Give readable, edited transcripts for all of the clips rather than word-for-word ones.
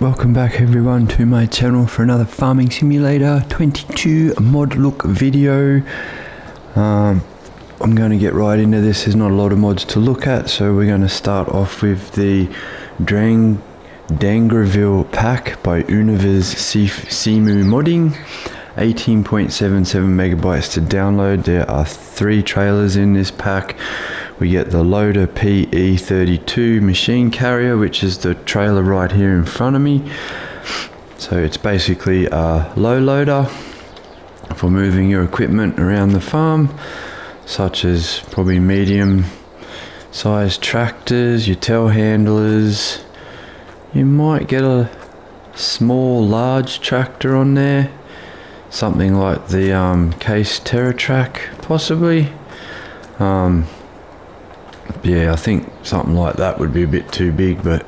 Welcome back everyone to my channel for another Farming Simulator 22 mod look video. I'm going to get right into this. There's not a lot of mods to look at, so we're going to start off with the dangreville pack by Universe Simu Modding. 18.77 megabytes to download. There are 3 trailers in this pack. We get the loader PE32 machine carrier, which is the trailer right here in front of me. So it's basically a low loader for moving your equipment around the farm, such as probably medium sized tractors, your telehandlers. You might get a small large tractor on there, something like the Case TerraTrack possibly. Yeah, I think something like that would be a bit too big, but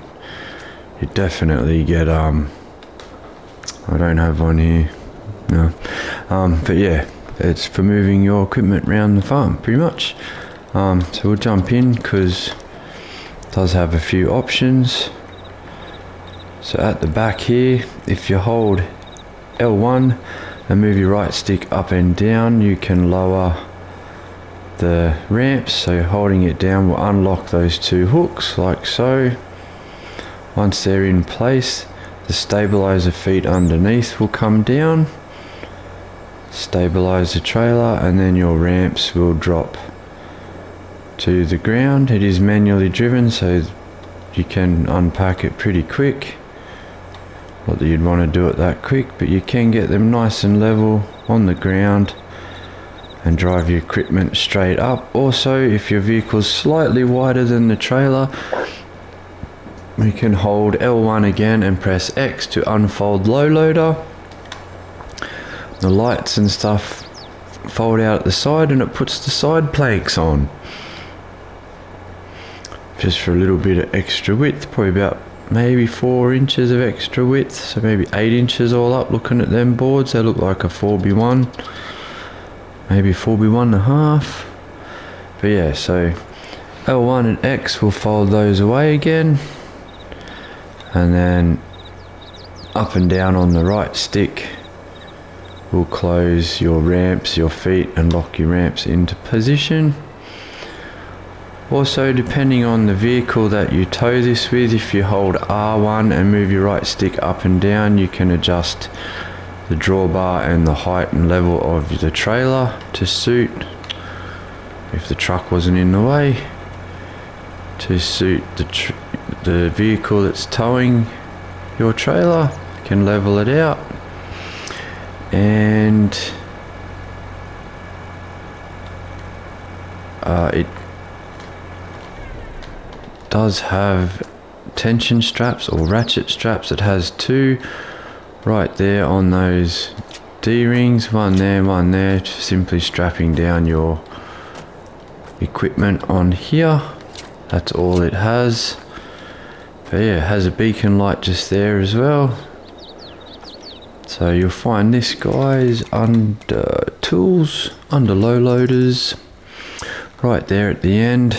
you definitely get I don't have one here, no. But yeah, it's for moving your equipment around the farm pretty much. So we'll jump in because it does have a few options. So at the back here, if you hold L1 and move your right stick up and down, you can lower the ramps. So holding it down will unlock those 2 hooks like so. Once they're in place, the stabilizer feet underneath will come down, stabilize the trailer, and then your ramps will drop to the ground. It is manually driven, so you can unpack it pretty quick. Not that you'd want to do it that quick, but you can get them nice and level on the ground and drive your equipment straight up. Also, if your vehicle's slightly wider than the trailer, we can hold L1 again and press X to unfold low loader. The lights and stuff fold out at the side and it puts the side planks on, just for a little bit of extra width, probably about maybe 4 inches of extra width, so maybe 8 inches all up. Looking at them boards, they look like a 4x1, maybe 4x1.5. But yeah, so L1 and X will fold those away again, and then up and down on the right stick will close your ramps, your feet, and lock your ramps into position. Also, depending on the vehicle that you tow this with, if you hold R1 and move your right stick up and down, you can adjust the drawbar and the height and level of the trailer to suit, if the truck wasn't in the way, to suit the vehicle that's towing your trailer. You can level it out. And it does have tension straps or ratchet straps. It has 2 right there on those D-rings, one there, simply strapping down your equipment on here. That's all it has. But yeah, it has a beacon light just there as well. So you'll find this guy's under tools, under low loaders, right there at the end.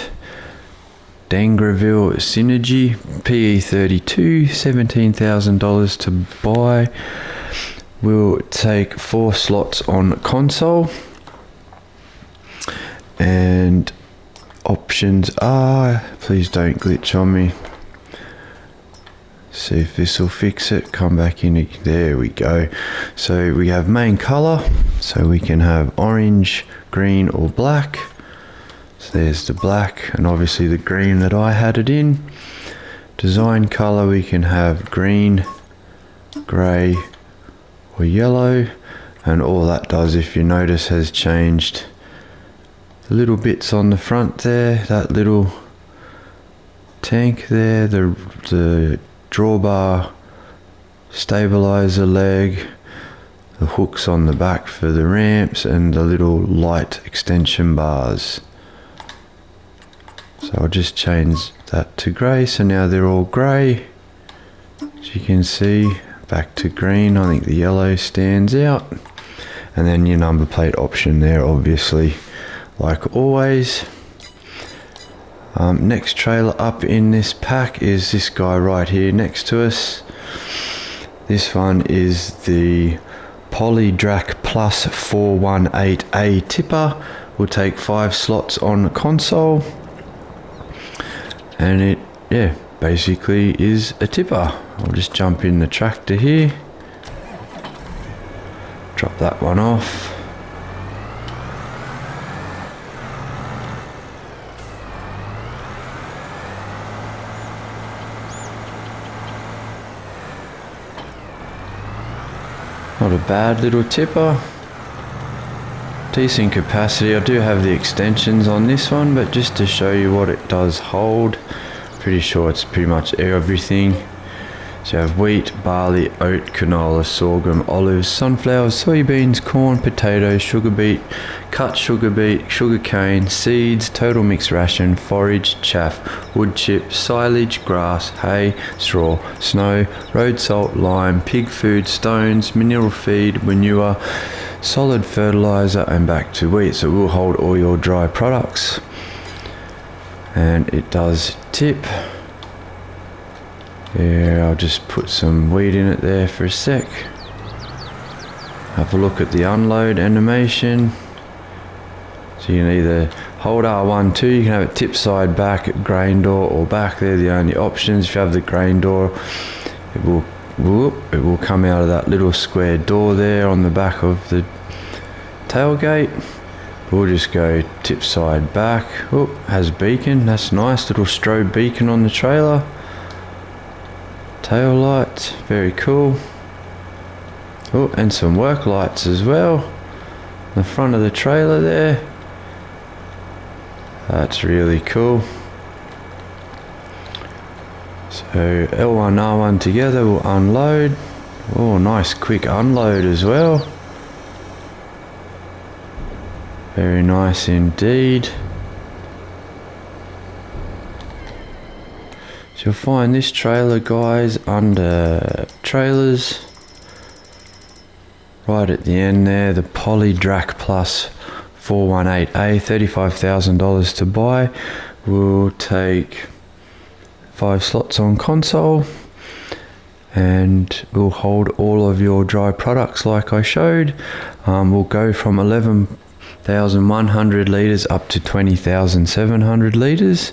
Dangreville Synergy PE32, $17,000 to buy. We'll take 4 slots on console, and options are, please don't glitch on me. See if this will fix it. Come back in. There we go. So we have main color, so we can have orange, green, or black. So there's the black, and obviously the green that I had it in. Design color, we can have green, grey, or yellow, and all that does, if you notice, has changed the little bits on the front there, that little tank there, the drawbar, stabilizer leg, the hooks on the back for the ramps, and the little light extension bars. So I'll just change that to grey, so now they're all grey, as you can see. Back to green. I think the yellow stands out, and then your number plate option there, obviously, like always. Next trailer up in this pack is this guy right here next to us. This one is the Drak Plus 418A tipper. Will take 5 slots on console, and it basically is a tipper. I'll just jump in the tractor here, drop that one off. Not a bad little tipper. Decent capacity. I do have the extensions on this one, but just to show you what it does hold, pretty sure it's pretty much everything. So you have wheat, barley, oat, canola, sorghum, olives, sunflowers, soybeans, corn, potatoes, sugar beet, cut sugar beet, sugar cane, seeds, total mixed ration, forage, chaff, wood chip, silage, grass, hay, straw, snow, road salt, lime, pig food, stones, mineral feed, manure, solid fertilizer, and back to wheat. So it will hold all your dry products, and it does tip. Yeah, I'll just put some wheat in it there for a sec. Have a look at the unload animation. So you can either hold R1, 2, you can have it tip side back, grain door, or back. They're the only options. If you have the grain door, it will come out of that little square door there on the back of the tailgate. We'll just go tip side back. Oh, has beacon, that's nice, little strobe beacon on the trailer. Tail lights, very cool. Oh, and some work lights as well. The front of the trailer there. That's really cool. So L1, R1 together will unload. Oh, nice quick unload as well. Very nice indeed. You'll find this trailer, guys, under trailers, right at the end there, the Drak Plus 418A, $35,000 to buy. Will take 5 slots on console, and will hold all of your dry products like I showed. Will go from 11,100 litres up to 20,700 litres.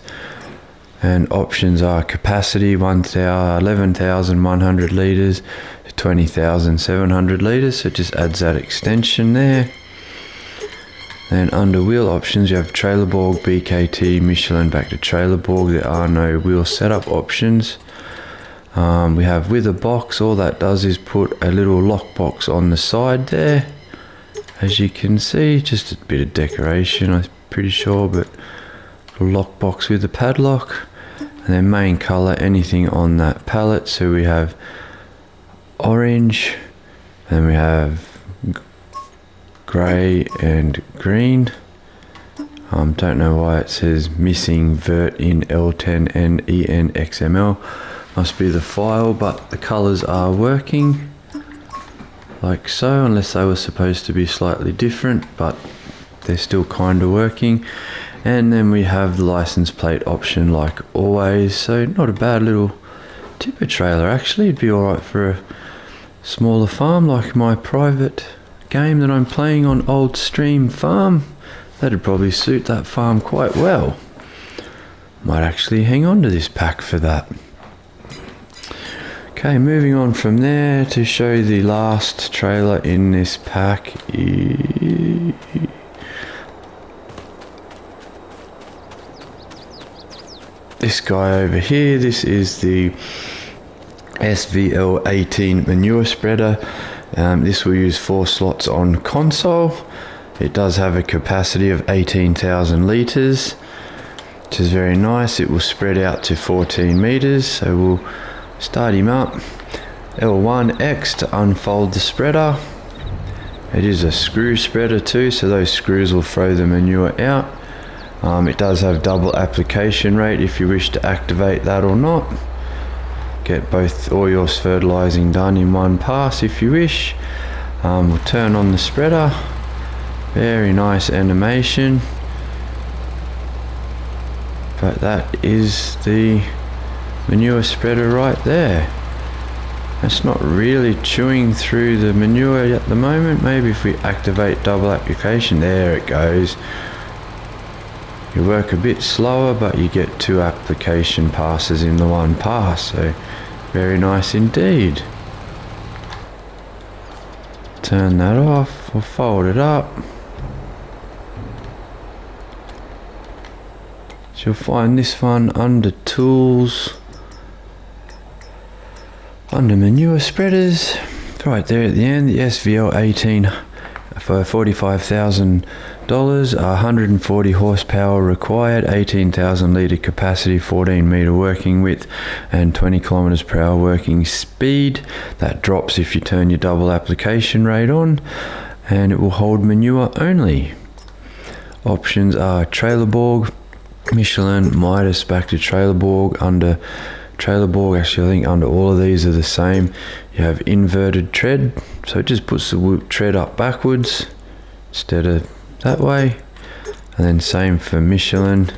And options are capacity 11,100 litres to 20,700 litres, so it just adds that extension there. Then under wheel options you have Trailerborg, BKT, Michelin, back to Trailerborg. There are no wheel setup options. We have with a box, all that does is put a little lock box on the side there. As you can see, just a bit of decoration I'm pretty sure, but a lock box with a padlock. And then main colour, anything on that palette. So we have orange, and we have grey and green. Don't know why it says missing vert in L10 and ENXML. Must be the file, but the colours are working like so, unless they were supposed to be slightly different, but they're still kind of working. And then we have the license plate option like always. So not a bad little tipper trailer actually. It'd be alright for a smaller farm like my private game that I'm playing on Old Stream Farm. That'd probably suit that farm quite well. Might actually hang on to this pack for that. Okay, moving on from there to show the last trailer in this pack. This guy over here, this is the SVL18 Manure Spreader. This will use 4 slots on console. It does have a capacity of 18,000 litres, which is very nice. It will spread out to 14 metres, so we'll start him up. L1X to unfold the spreader. It is a screw spreader too, so those screws will throw the manure out. It does have double application rate if you wish to activate that or not. Get all your fertilising done in one pass if you wish. We'll turn on the spreader. Very nice animation. But that is the manure spreader right there. It's not really chewing through the manure at the moment. Maybe if we activate double application, there it goes. You work a bit slower, but you get 2 application passes in the one pass, so very nice indeed. Turn that off or fold it up. So you'll find this one under tools, under manure spreaders, right there at the end, the SVL 18 for $45,000, 140 horsepower required, 18,000 litre capacity, 14 metre working width and 20 kilometers per hour working speed. That drops if you turn your double application rate on, and it will hold manure only. Options are Trailerborg, Michelin, Midas, back to Trailerborg. Under Trailerborg, actually I think under all of these are the same. You have inverted tread, so it just puts the tread up backwards instead of that way. And then same for Michelin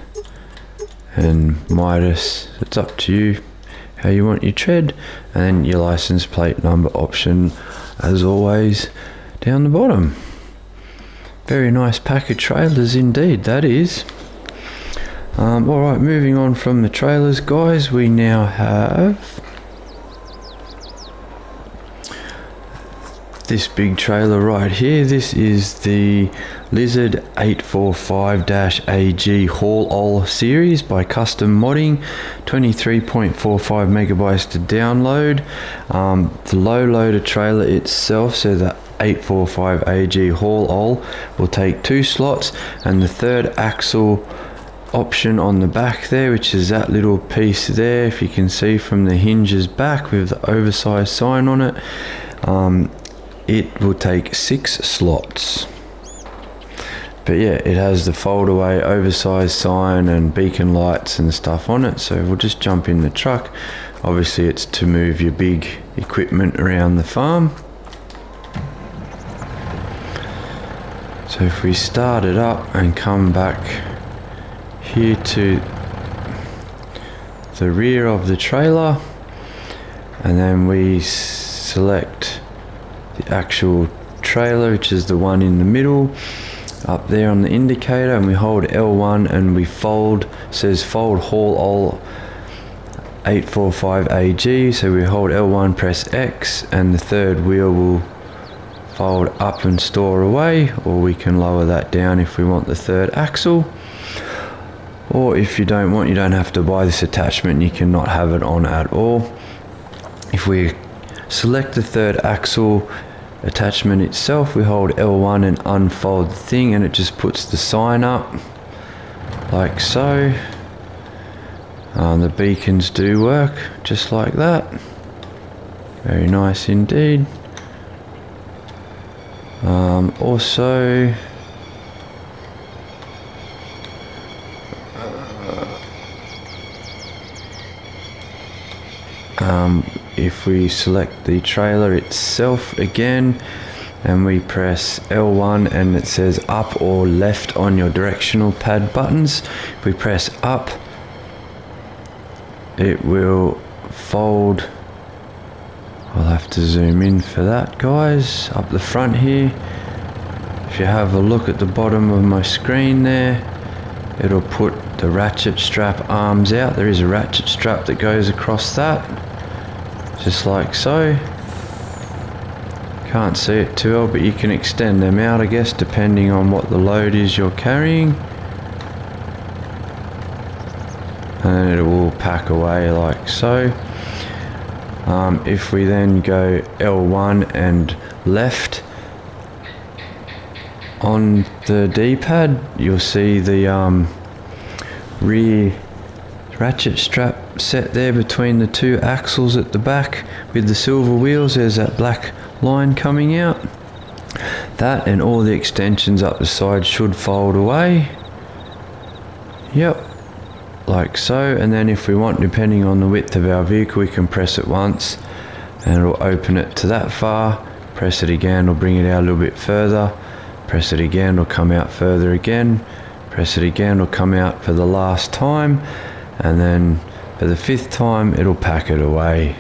and Midas. It's up to you how you want your tread. And then your license plate number option, as always, down the bottom. Very nice pack of trailers indeed, that is. Alright, moving on from the trailers, guys, we now have this big trailer right here. This is the Lizard 845-AG Haul-All series by Custom Modding, 23.45 megabytes to download. The low loader trailer itself, so the 845-AG Haul-All will take 2 slots, and the third axle option on the back there, which is that little piece there, if you can see from the hinges back with the oversized sign on it, it will take 6 slots. But yeah, it has the fold away oversized sign and beacon lights and stuff on it. So we'll just jump in the truck. Obviously it's to move your big equipment around the farm. So if we start it up and come back here to the rear of the trailer, and then we select the actual trailer, which is the one in the middle up there on the indicator, and we hold L1 and we fold, says fold haul all 845AG, so we hold L1, press X, and the third wheel will fold up and store away, or we can lower that down if we want the third axle. Or if you don't want, you don't have to buy this attachment, you can not have it on at all. If we select the third axle attachment itself, we hold L1 and unfold the thing, and it just puts the sign up like so. The beacons do work just like that. Very nice indeed. Also if we select the trailer itself again and we press L1 and it says up or left on your directional pad buttons, if we press up it will fold. I'll have to zoom in for that, guys, up the front here. If you have a look at the bottom of my screen there, it'll put the ratchet strap arms out. There is a ratchet strap that goes across that, just like so. Can't see it too well, but you can extend them out, I guess, depending on what the load is you're carrying. And it will pack away like so. If we then go L1 and left on the D-pad, you'll see the rear ratchet strap set there between the 2 axles at the back with the silver wheels. There's that black line coming out. That and all the extensions up the side should fold away. Yep, like so. And then if we want, depending on the width of our vehicle, we can press it once and it'll open it to that far. Press it again, it'll bring it out a little bit further. Press it again, it'll come out further again. Press it again, it'll come out for the last time, and then for the 5th time it'll pack it away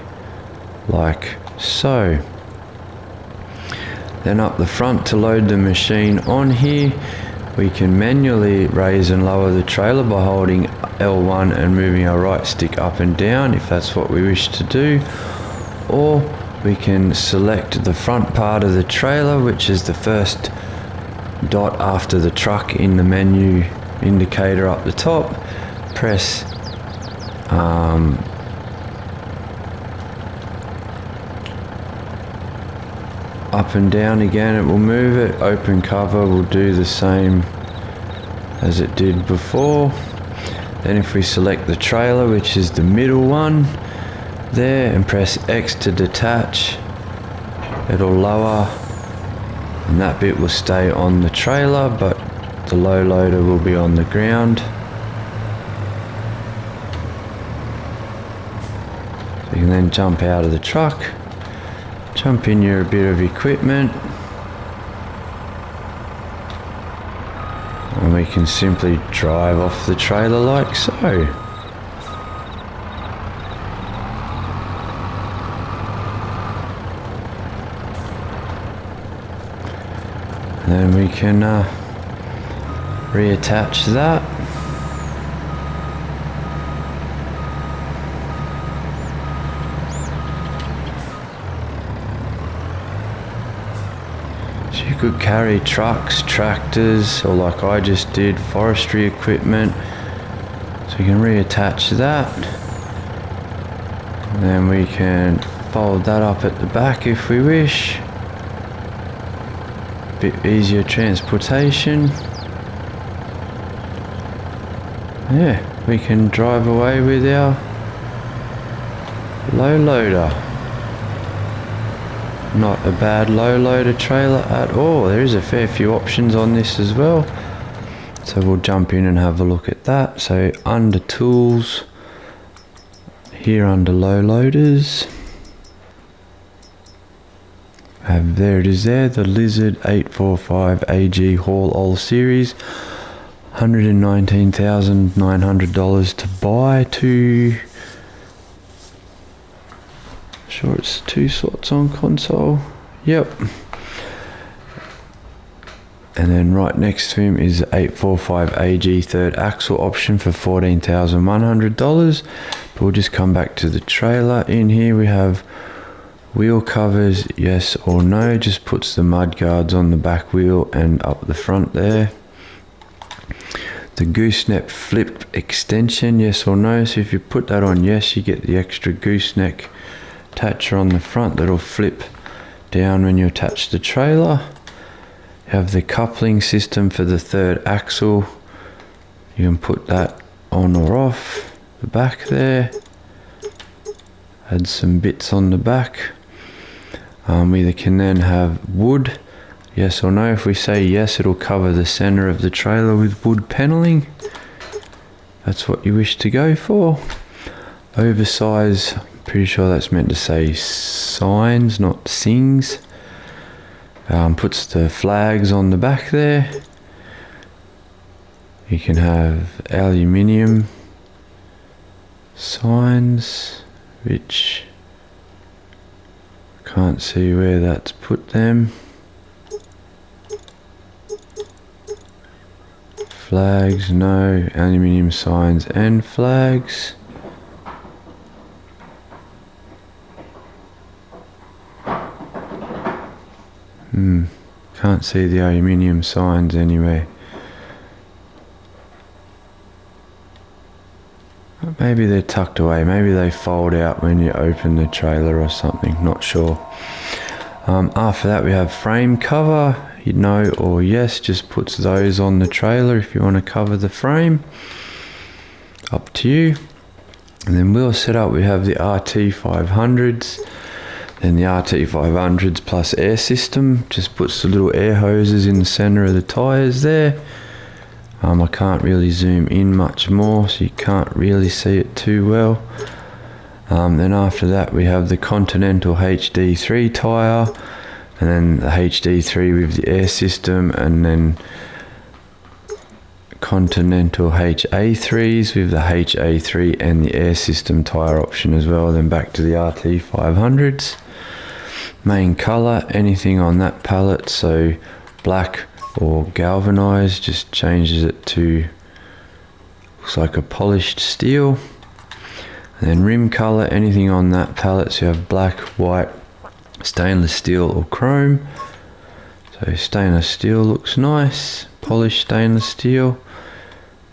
like So then up the front, to load the machine on here, we can manually raise and lower the trailer by holding L1 and moving our right stick up and down if that's what we wish to do, or we can select the front part of the trailer, which is the first dot after the truck in the menu indicator up the top. Press up and down again, it will move it. Open cover will do the same as it did before. Then if we select the trailer, which is the middle one there, and press X to detach, it'll lower and that bit will stay on the trailer, but the low loader will be on the ground. So you can then jump out of the truck, jump in your bit of equipment, and we can simply drive off the trailer like so. And then we can reattach that. You could carry trucks, tractors, or like I just did, forestry equipment. So you can reattach that. And then we can fold that up at the back if we wish. Bit easier transportation. Yeah, we can drive away with our low loader. Not a bad low loader trailer at all. There is a fair few options on this as well, so we'll jump in and have a look at that. So under tools, here under low loaders, there it is there, the Lizard 845 AG Haul All Series, $119,900 to buy. Sure, it's 2 slots on console. Yep. And then right next to him is 845 AG third axle option for $14,100. But we'll just come back to the trailer. In here we have wheel covers, yes or no. Just puts the mud guards on the back wheel and up the front there. The Gooseneck flip extension, yes or no. So if you put that on yes, you get the extra gooseneck attacher on the front that'll flip down when you attach the trailer. You have the coupling system for the third axle. You can put that on or off the back there. Add some bits on the back. We can then have wood, yes or no. If we say yes, it'll cover the center of the trailer with wood paneling. That's what you wish to go for. Oversize, pretty sure that's meant to say signs, not sings. Puts the flags on the back there. You can have aluminium signs, which I can't see where that's put them. Flags, no. Aluminium signs and flags. Can't see the aluminium signs anywhere. Maybe they're tucked away. Maybe they fold out when you open the trailer or something. Not sure. After that we have frame cover. No or yes, just puts those on the trailer if you want to cover the frame. Up to you. And then wheel setup, we have the RT500s. Then the RT500s plus air system, just puts the little air hoses in the center of the tires there. I can't really zoom in much more, so you can't really see it too well. Then after that we have the Continental HD3 tire, and then the HD3 with the air system, and then Continental HA3s with the HA3 and the air system tire option as well. Then back to the RT500s. Main color, anything on that palette, so black or galvanized, just changes it to, looks like a polished steel. And then rim color, anything on that palette, so you have black, white, stainless steel or chrome. So stainless steel looks nice, polished stainless steel,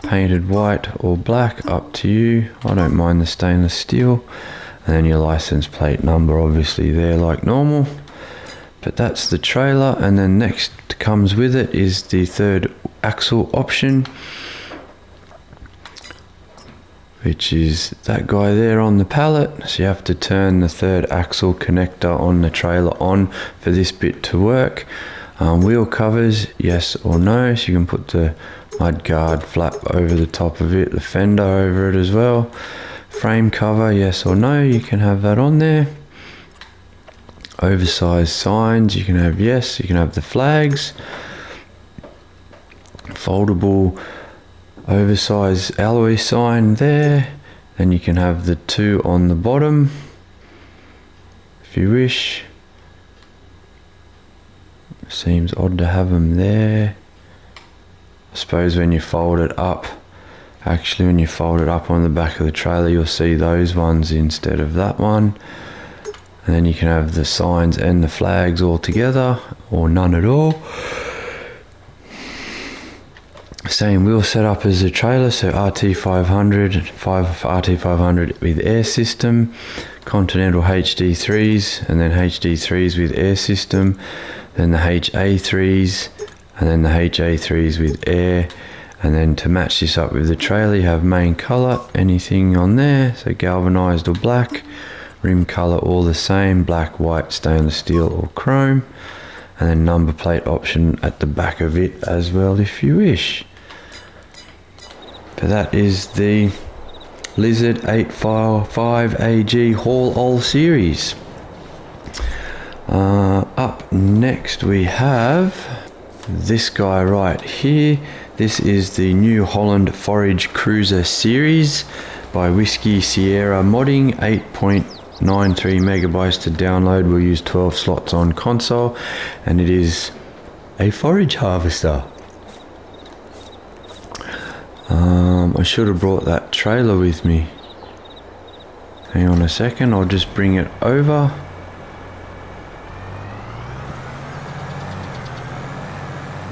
painted white or black, up to you. I don't mind the stainless steel. And then your license plate number obviously there like normal. But that's the trailer, and then next comes with it is the third axle option, which is that guy there on the pallet. So you have to turn the third axle connector on the trailer on for this bit to work. Wheel covers, yes or no, so you can put the mud guard flap over the top of it, the fender over it as well. Frame cover, yes or no, you can have that on there. Oversized signs, you can have yes, you can have the flags. Foldable oversized alloy sign there. Then you can have the two on the bottom if you wish. Seems odd to have them there. I suppose when you fold it up, actually when you fold it up on the back of the trailer, you'll see those ones instead of that one. And then you can have the signs and the flags all together, or none at all. Same wheel setup as the trailer, so RT500, RT500 with air system, Continental HD3s, and then HD3s with air system, then the HA3s, and then the HA3s with air. And then to match this up with the trailer, you have main colour, anything on there, so galvanised or black. Rim colour all the same, black, white, stainless steel or chrome. And then number plate option at the back of it as well if you wish. But that is the Lizard 855 AG Haul All Series. Up next we have this guy right here. This is the NewHolland Forage Cruiser Series by Whiskey Sierra Modding, 8.93 megabytes to download. We'll use 12 slots on console, and it is a Forage Harvester. I should have brought that trailer with me. Hang on a second, I'll just bring it over.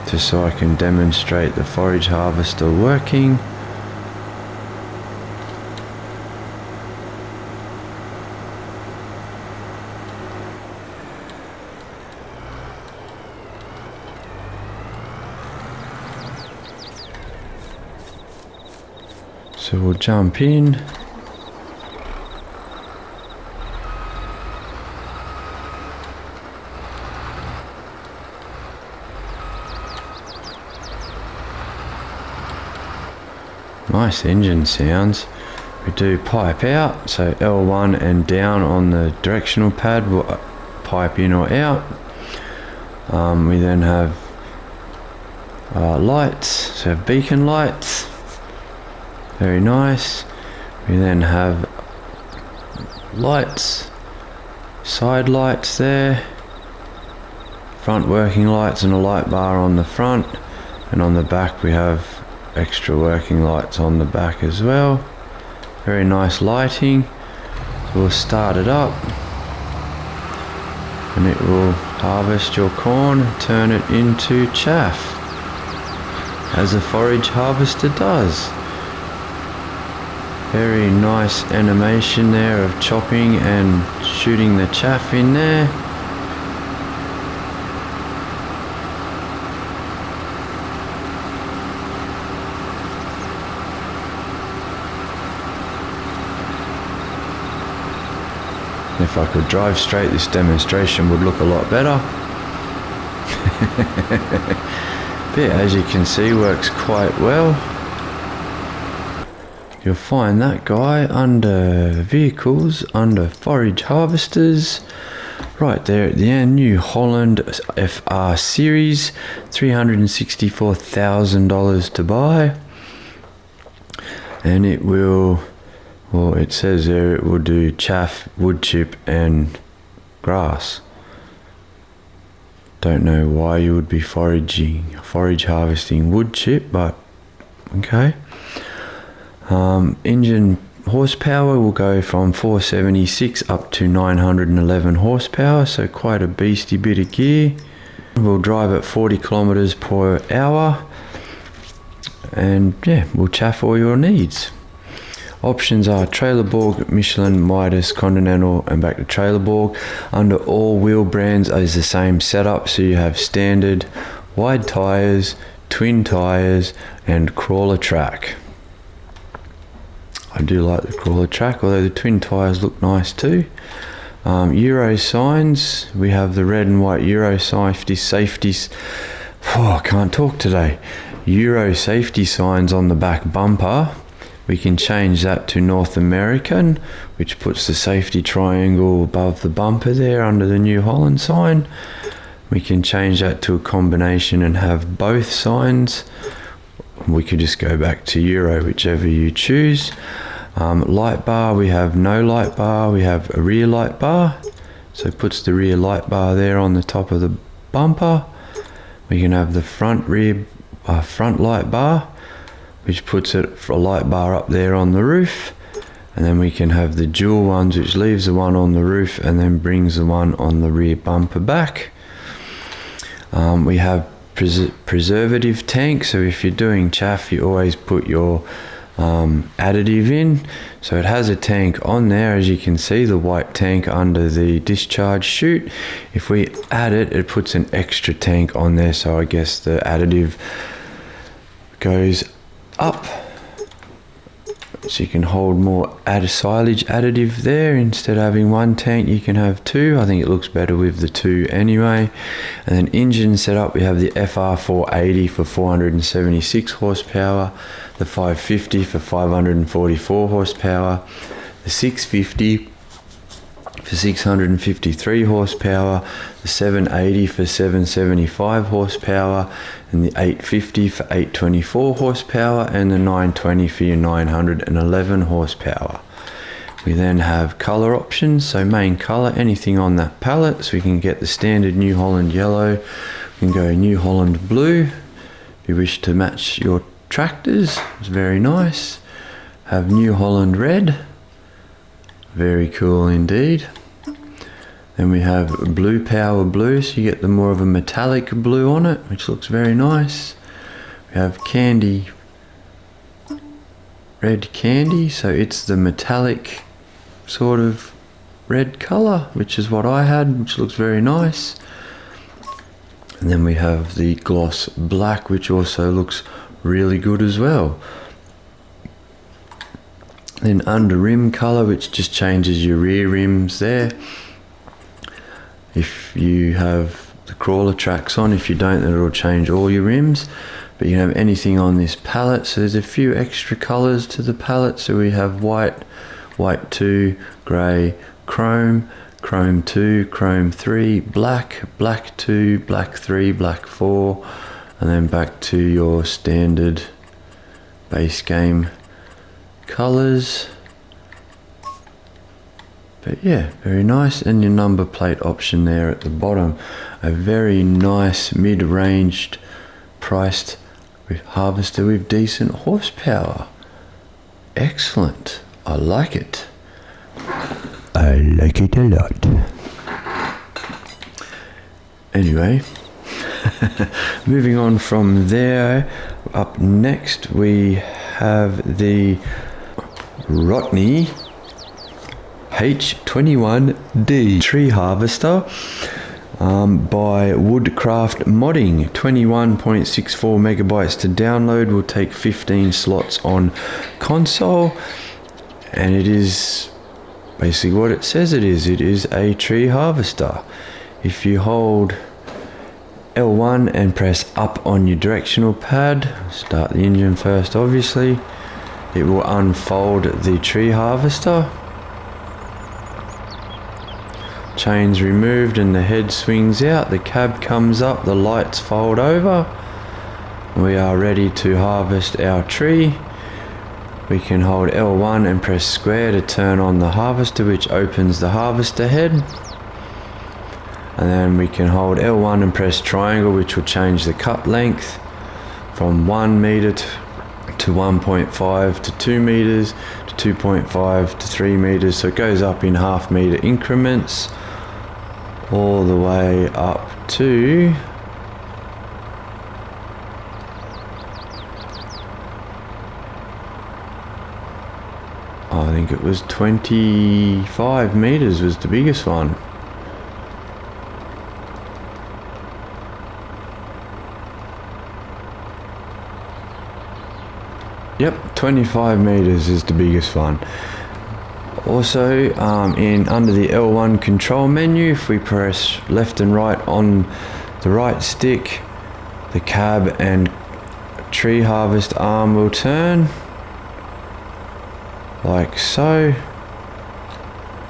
Just so I can demonstrate the Forage Harvester working. So we'll jump in. Nice engine sounds. We do pipe out, so L1 and down on the directional pad will pipe in or out. We then have lights, so beacon lights. Very nice. We then have lights, side lights there, front working lights and a light bar on the front, and on the back we have extra working lights on the back as well. Very nice lighting. So we'll start it up and it will harvest your corn, turn it into chaff, as a Forage Harvester does. Very nice animation there of chopping and shooting the chaff in there. If I could drive straight, this demonstration would look a lot better. But yeah, as you can see, works quite well. You'll find that guy under vehicles, under Forage Harvesters, right there at the end. NewHolland FR Series, $364,000 to buy, and it will, well, it says there it will do chaff, wood chip and grass. Don't know why you would be forage harvesting wood chip, but okay. Engine horsepower will go from 476 up to 911 horsepower, so quite a beastie bit of gear. We'll drive at 40 kilometers per hour, and yeah, we'll chaff all your needs. Options are Trailerborg, Michelin, Midas, Continental, and back to Trailerborg. Under all wheel brands is the same setup, so you have standard, wide tyres, twin tyres, and crawler track. I do like the crawler track, although the twin tyres look nice too. Euro signs, we have the red and white Euro safeties. Oh, I can't talk today. Euro safety signs on the back bumper. We can change that to North American, which puts the safety triangle above the bumper there under the NewHolland sign. We can change that to a combination and have both signs. We could just go back to Euro, whichever you choose. Light bar, we have no light bar, we have a rear light bar. So it puts the rear light bar there on the top of the bumper. We can have the front light bar, which puts a light bar up there on the roof, and then we can have the dual ones, which leaves the one on the roof and then brings the one on the rear bumper back. We have preservative tank, so if you're doing chaff, you always put your additive in. So it has a tank on there, as you can see, the white tank under the discharge chute. If we add it, it puts an extra tank on there, so I guess the additive goes up, so you can hold more silage additive there. Instead of having one tank, you can have two. I think it looks better with the two anyway. And then engine setup, we have the FR480 for 476 horsepower, the 550 for 544 horsepower, the 650 for 653 horsepower, the 780 for 775 horsepower, and the 850 for 824 horsepower, and the 920 for your 911 horsepower. We then have colour options, so main colour, anything on that palette, so we can get the standard NewHolland yellow, we can go NewHolland blue, if you wish to match your tractors, it's very nice. Have NewHolland red, very cool indeed. Then we have blue power blue, so you get the more of a metallic blue on it, which looks very nice. We have candy, red candy, so it's the metallic sort of red colour, which is what I had, which looks very nice. And then we have the gloss black, which also looks really good as well. Then under rim colour, which just changes your rear rims there. If you have the crawler tracks on, if you don't, then it'll change all your rims. But you can have anything on this palette, so there's a few extra colours to the palette. So we have white, white 2, grey, chrome, chrome 2, chrome 3, black, black 2, black 3, black 4, and then back to your standard base game colours. But yeah, very nice. And your number plate option there at the bottom, a very nice mid-ranged priced harvester with decent horsepower. Excellent, I like it. I like it a lot. Anyway, moving on from there, up next we have the Rottne H21D tree harvester by Woodcraft Modding. 21.64 megabytes to download, will take 15 slots on console, and it is basically what it says it is. It is a tree harvester. If you hold L1 and press up on your directional pad, start the engine first obviously, it will unfold the tree harvester. Chains removed and the head swings out, the cab comes up, the lights fold over. We are ready to harvest our tree. We can hold L1 and press square to turn on the harvester, which opens the harvester head. and then we can hold L1 and press triangle, which will change the cut length from 1 meter to 1.5 to 2 meters to 2.5 to 3 meters. So it goes up in half-meter increments all the way up to I think it was 25 meters was the biggest one. Yep, 25 meters is the biggest one. Also, under the L1 control menu, if we press left and right on the right stick, the cab and tree harvest arm will turn, like so.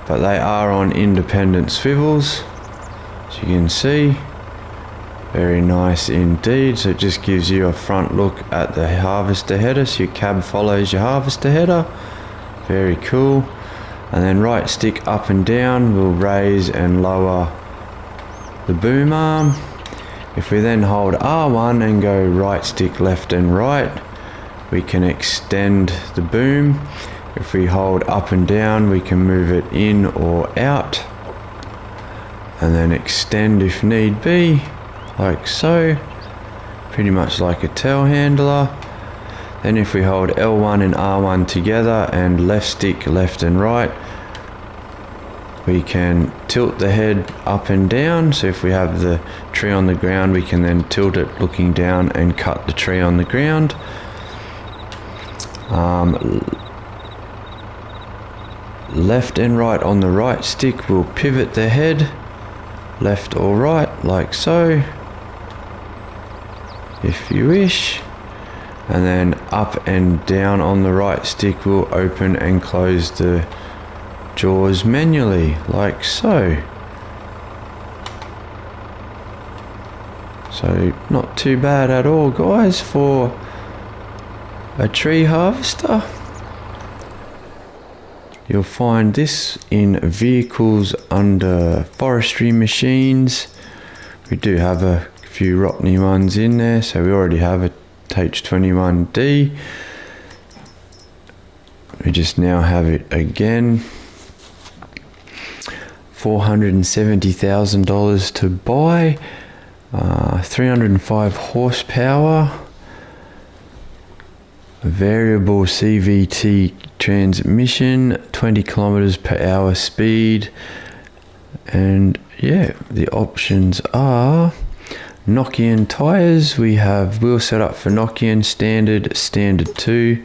But they are on independent swivels, as you can see. Very nice indeed. So it just gives you a front look at the harvester header, so your cab follows your harvester header. Very cool. And then right stick up and down will raise and lower the boom arm. If we then hold R1 and go right stick left and right, we can extend the boom. If we hold up and down, we can move it in or out, and then extend if need be, like so, pretty much like a telehandler. Then if we hold L1 and R1 together and left stick left and right, we can tilt the head up and down. So if we have the tree on the ground, we can then tilt it looking down and cut the tree on the ground. Left and right on the right stick will pivot the head left or right, like so, if you wish. And then up and down on the right stick will open and close the jaws manually, like so. So not too bad at all, guys, for a tree harvester. You'll find this in vehicles under forestry machines. We do have a few Rottne ones in there, so we already have a H21D. We just now have it again. $470,000 to buy, 305 horsepower, variable CVT transmission, 20 kilometers per hour speed, and yeah, the options are Nokian tires. We have wheel setup for Nokian standard, standard 2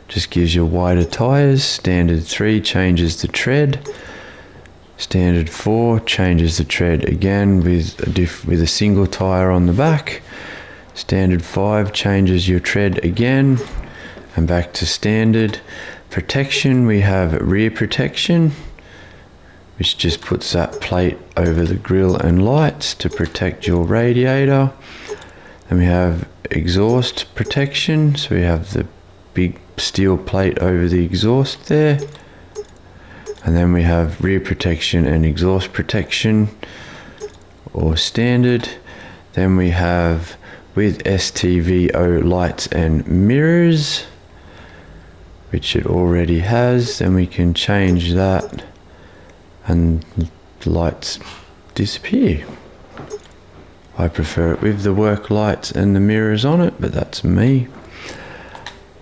just gives you wider tires, standard 3 changes the tread, standard 4 changes the tread again with a single tire on the back, standard 5 changes your tread again and back to standard. Protection, we have rear protection, which just puts that plate over the grille and lights to protect your radiator. Then we have exhaust protection, so we have the big steel plate over the exhaust there. And then we have rear protection and exhaust protection, or standard. Then we have with STVO lights and mirrors, which it already has. Then we can change that and the lights disappear. I prefer it with the work lights and the mirrors on it, but that's me.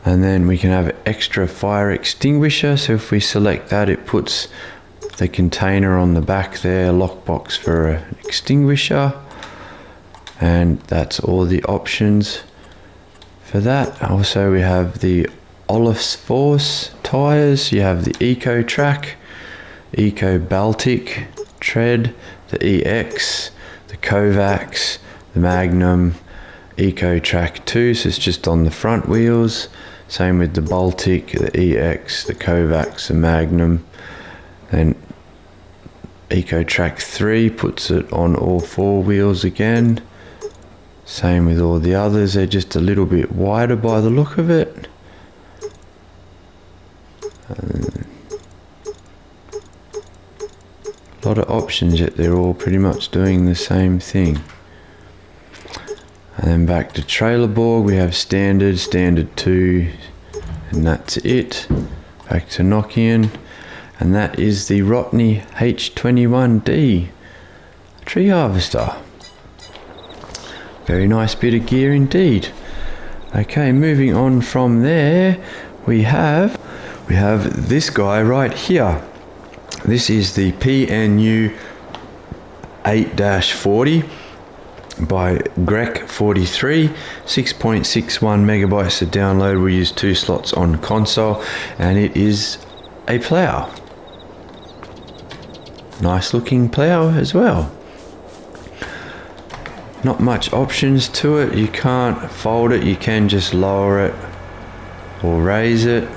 And then we can have extra fire extinguisher, so if we select that, it puts the container on the back there, lockbox for an extinguisher, and that's all the options for that. Also we have the Olaf's Force tires, you have the Eco Track, Eco Baltic tread, the EX, the Kovacs, the Magnum, Eco Track 2, so it's just on the front wheels. Same with the Baltic, the EX, the Kovacs, the Magnum. Then Eco Track 3 puts it on all 4 wheels again. Same with all the others, they're just a little bit wider by the look of it. A lot of options, yet they're all pretty much doing the same thing. And then back to trailer board, we have standard, standard 2, and that's it. Back to Nokian, and that is the Rottne H21D tree harvester. Very nice bit of gear indeed. Okay, moving on from there, we have this guy right here. This is the PNU 8-40 by Drak 43, 6.61 megabytes to download. We use 2 slots on console, and it is a plough. Nice looking plough as well. Not much options to it. You can't fold it, you can just lower it or raise it.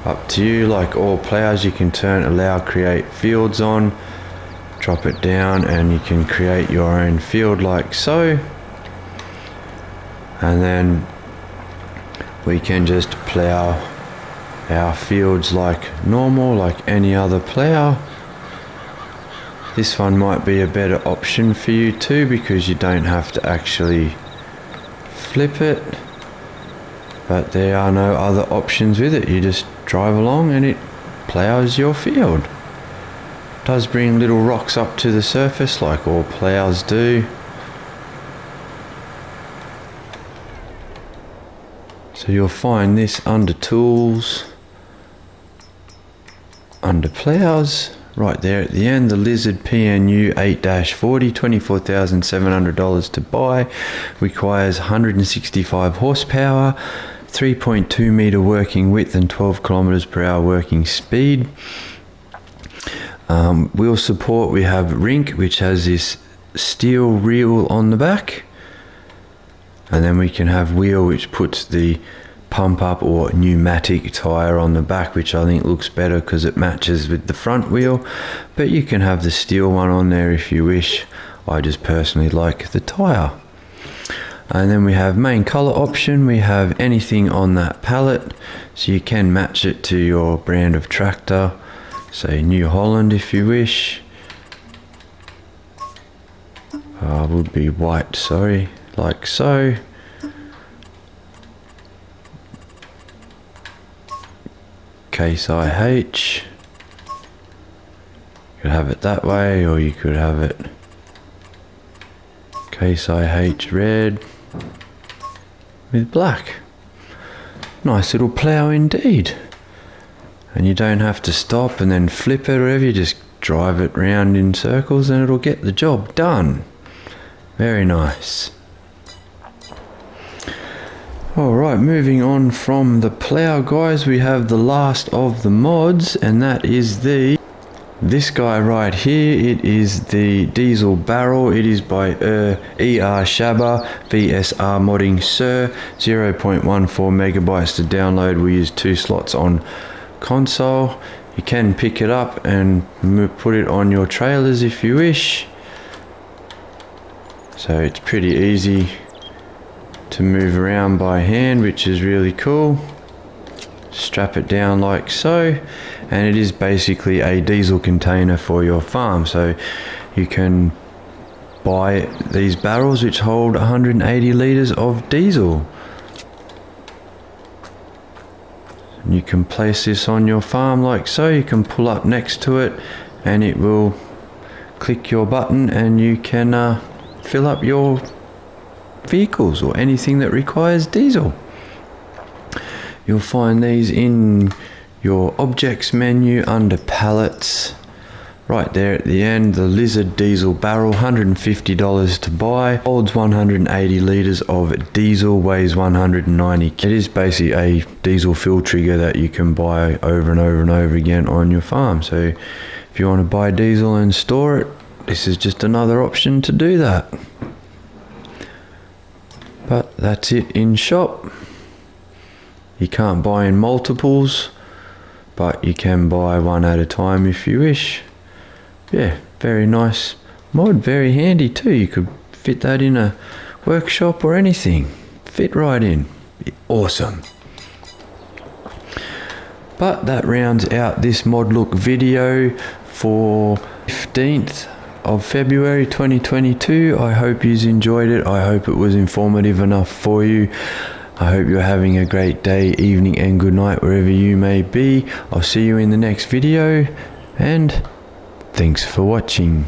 Up to you. Like all ploughs, you can turn allow create fields on, drop it down, and you can create your own field like so. And then we can just plough our fields like normal, like any other plough. This one might be a better option for you too, because you don't have to actually flip it, but there are no other options with it. You just drive along and it ploughs your field. It does bring little rocks up to the surface like all ploughs do. So you'll find this under tools, under ploughs. Right there at the end, the Lizard PNU 8-40, $24,700 to buy, requires 165 horsepower, 3.2 meter working width and 12 kilometers per hour working speed. Wheel support, we have Rink, which has this steel reel on the back, and then we can have Wheel, which puts the pump up or pneumatic tire on the back, which I think looks better because it matches with the front wheel, but you can have the steel one on there if you wish. I just personally like the tire. And then we have main color option. We have anything on that pallet, so you can match it to your brand of tractor, say NewHolland if you wish. Would be white, sorry, like so. Case IH. You could have it that way, or you could have it Case IH red with black. Nice little plough indeed. And you don't have to stop and then flip it or whatever, you just drive it round in circles and it'll get the job done. Very nice. Alright, moving on from the plough, guys, we have the last of the mods, and that is this guy right here. It is the diesel barrel. It is by ER Shabba VSR modding Sir, 0.14 megabytes to download. We use 2 slots on console. You can pick it up and put it on your trailers if you wish. So it's pretty easy to move around by hand, which is really cool. Strap it down like so, and it is basically a diesel container for your farm. So you can buy these barrels which hold 180 litres of diesel. You can place this on your farm like so. You can pull up next to it and it will click your button and you can fill up your vehicles or anything that requires diesel. You'll find these in your objects menu under pallets. Right there at the end, the Lizard diesel barrel, $150 to buy, holds 180 litres of diesel, weighs 190. It is basically a diesel fill trigger that you can buy over and over and over again on your farm. So if you want to buy diesel and store it, this is just another option to do that. But that's it in shop. You can't buy in multiples, but you can buy one at a time if you wish. Yeah, very nice mod, very handy too. You could fit that in a workshop or anything. Fit right in. Awesome. But that rounds out this mod look video for 15th of February 2022. I hope you enjoyed it. I hope it was informative enough for you. I hope you're having a great day, evening and good night wherever you may be. I'll see you in the next video, and thanks for watching.